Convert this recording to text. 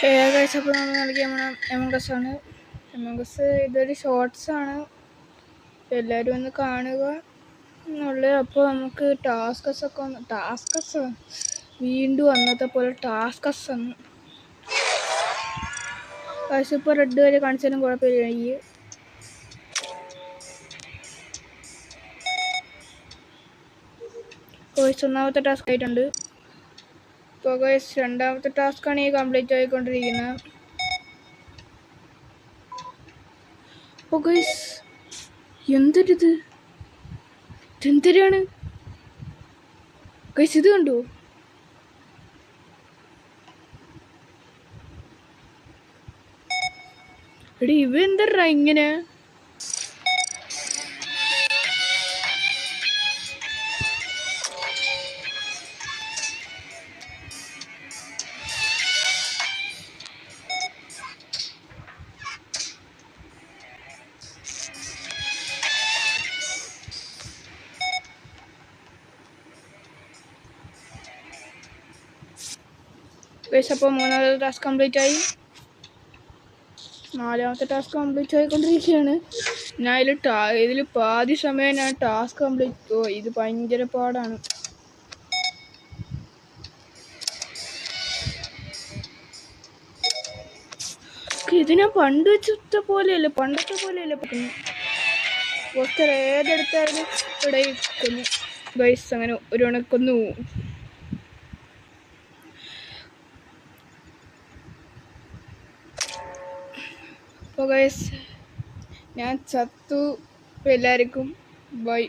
കഴിച്ചപ്പോൾ നമ്മൾ നൽകിയ എമംഗസാണ്. എമംഗസ് ഇതൊരു ഷോർട്സാണ്, എല്ലാവരും ഒന്ന് കാണുക എന്നുള്ളത്. അപ്പോൾ നമുക്ക് ടാസ്കസ് വീണ്ടും അന്നത്തെ പോലെ ടാസ്കസ് ആണ്. ഇപ്പോൾ റെഡ് വരെ കാണിച്ചാലും കുഴപ്പമില്ല. ഒന്നാമത്തെ ടാസ്ക് ആയിട്ടുണ്ട്. ഇപ്പോൾ രണ്ടാമത്തെ ടാസ്ക്കാണ് ഈ കംപ്ലീറ്റ് ആയിക്കൊണ്ടിരിക്കുന്നത്. അപ്പോൾ എന്തൊരിത്, ഇതെന്തരാണ് ഇത് കണ്ടു? എടി ഇവ എന്തരാ ഇങ്ങനെ? അപ്പോൾ മൂന്നാമത്തെ ടാസ്ക് കംപ്ലീറ്റ് ആയി. നാലാമത്തെ ടാസ്ക് കംപ്ലീറ്റ് ആയിക്കൊണ്ടിരിക്കുകയാണ്. ഞാൻ ഇതിൽ പാതി സമയം ഞാൻ ടാസ്ക് കംപ്ലീറ്റ്. ഇത് ഭയങ്കര പാടാണ്. ഇത് ഞാൻ പണ്ടത്തെ പോലെയല്ല പോസ്റ്റർ ഏതെടുത്താലും ഇവിടെ കൊന്നു ഗൈസ്. അങ്ങനെ ഒരു ഉണക്കൊന്നു. അപ്പോൾ ഗൈസ് ഞാൻ ചത്തു. എല്ലാവർക്കും ബൈ.